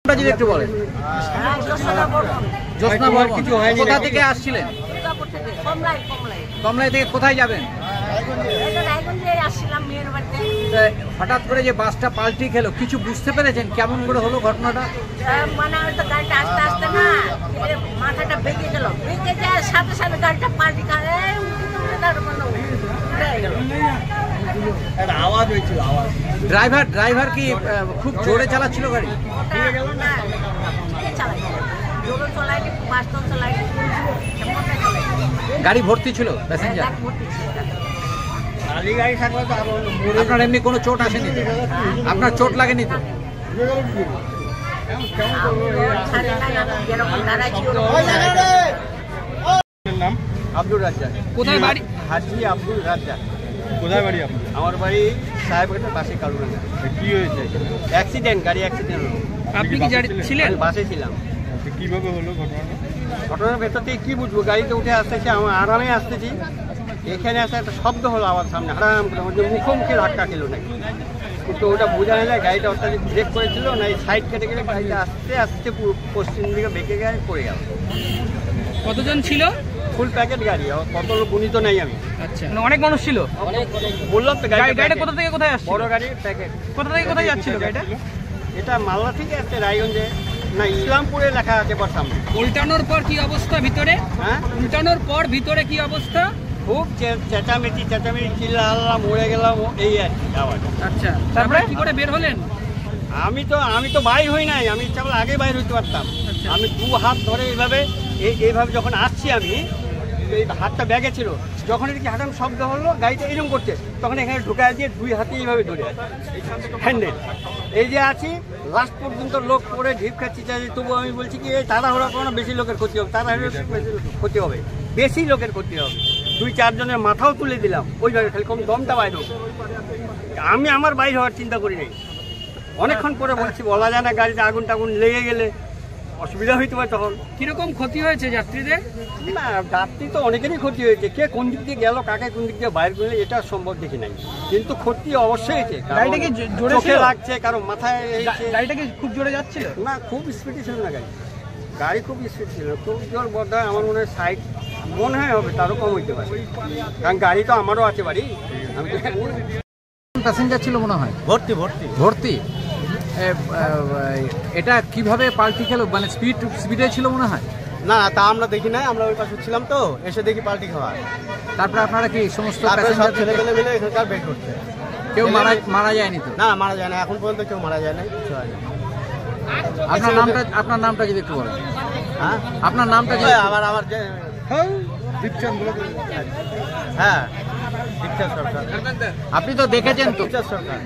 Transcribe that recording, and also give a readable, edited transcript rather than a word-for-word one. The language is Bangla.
যদি একটু বলেন। জ্যোৎস্না বর্মন, কোথা থেকে আসছিলেন? কমলাই থেকে কোথায় যাবেন? হঠাৎ করে যে বাসটা পাল্টি খেলো, কিছু বুঝতে পেরেছেন কেমন করে হলো ঘটনাটা? মানে আমি তো গাড়িটা আস্তে আস্তে না মাথাটা বেঁকে গেল, বেঁকে যায় সাথে সাথে গাড়িটা পাল্টি খায় আওয়াজ হয়েছিল। আওয়াজ ড্রাইভার কি খুব জোরে চালাচ্ছিল গাড়ি? গাড়ি ভর্তি ছিল প্যাসেঞ্জার? আপনার এমনি কোনো চোট আসেনি তো? আপনার চোট লাগেনি তো? নাম আব্দুল রাজ্জাক। কোথায় বাড়ি? হাজি আব্দুল রাজ্জাক। কোথায় বাড়ি আপনার? আমার বাড়ি সাহেবঘাটের পাশে কালুরাঙ্গা। কি হয়েছে? অ্যাক্সিডেন্ট, গাড়ি অ্যাক্সিডেন্ট হলো। আপনি কি ছিলেন? আমি বাসে ছিলাম। কিভাবে হলো ঘটনাটা? ঘটনার ভেতর থেকে কি বুঝবো, গাড়িতে উঠে আসতেছি, আমার আরামে আসতেছি, এখানে আসে একটা শব্দ হলো আমার সামনে, হারাম করে আমার মুখোমুখি ধাক্কা খেলো নাকি, কিন্তু ওটা বোঝা যায় গাড়িটা অত্যাধিক ব্রেক করেছিল না, এই সাইড কেটে গেলে গাড়িটা আস্তে আস্তে পুরো পশ্চিম দিকে বেঁকে গিয়ে পড়ে গেল। কতজন ছিল? ফুল প্যাকেট গাড়ি, কত লোক গুণিত নাই আমি। আচ্ছা, অনেক মানুষ ছিল? বললাম তো গাড়িটা কোথা থেকে কোথায় আসছে? বড় গাড়ি প্যাকেট। কোথা থেকে কোথায় যাচ্ছিল গাড়িটা? এটা মালদা থেকে আসছে রায়গঞ্জে, না ইসলামপুরে লেখা আছে পর সামনে। উল্টানোর পর কি অবস্থা ভিতরে? হ্যাঁ, উল্টানোর পর ভিতরে কি অবস্থা? খুব চেঁচামেচি চিল্লা হাল্লা, মরে গেলাম, এই আর কি আওয়াজ। আচ্ছা, তারপরে কি করে বের হলেন? আমি তো বাইর হই নাই, আমি ইচ্ছা করলে আগে বাইর হইতে পারতাম। আমি দু হাত ধরে এইভাবে যখন আসছি, আমি এই হাতটা ব্যাগে ছিল, যখন এদিকে হাঁটাম শব্দ হলো, গাড়িটা এরকম করছে, তখন এখানে ঢুকায় দিয়ে দুই হাতে এইভাবে ধরে আছে হ্যান্ডেল। এই যে আছি লাস্ট পর্যন্ত, লোক পরে ঢিপ খাচ্ছি, তবু আমি বলছি কি এই তাড়াহুড়া কোনো বেশি লোকের ক্ষতি হবে, ক্ষতি হবে, বেশি লোকের ক্ষতি হবে। 2-4 জনের মাথাও তুলে দিলাম ওইভাবে, খালি কম দমটা বাইর হোক। আমি আমার বাইর হওয়ার চিন্তা করি নাই, অনেকক্ষণ পরে বলছি বলা যায় না, গাড়িতে আগুন টাগুন লেগে গেলে অসুবিধা হইতে পারে। তখন কিরকম ক্ষতি হয়েছে যাত্রীদের? না, যাত্রী তো অনেকেরই ক্ষতি হয়েছে, কে কোন দিক দিয়ে গেল, কাকে কোন দিক দিয়ে বাইর করলে এটা সম্ভব দেখি নাই, কিন্তু ক্ষতি অবশ্যই হয়েছে। গাড়িটা কি জোরে চোখে লাগছে, কারো মাথায়। গাড়িটা কি খুব জোরে যাচ্ছিল? না, খুব স্পিডে ছিল না গাড়ি খুব স্পিড ছিল, খুব জোর বোধ হয় আমার মনে হয় সাইড মনে হয় হবে, তারও কম হইতে পারে, কারণ গাড়ি তো আমারও আছে বাড়ি। আমি তো প্যাসেঞ্জার ছিল মনে হয়? ভর্তি। এটা কিভাবে পাল্টি খেলো, মানে স্পিডে ছিল মনে হয়? না, তা আমরা দেখি নাই, আমরা ওই পাশে ছিলাম তো, এসে দেখি পাল্টি খাওয়া। তারপরে আপনারা কি সমস্ত ছেলেপেলে মিলে এখানকার বের করছে। কেউ মারা যায়নি তো? না, মারা যায় না, এখন পর্যন্ত কেউ মারা যায় না, কিছু হয় না। আপনার নামটা যদি একটু বলেন। হ্যাঁ, আপনার নামটা যদি আমার যে হ্যাঁ, দীপচাঁদ সরকার। আপনি তো দেখেছেন তো? দীপচাঁদ সরকার।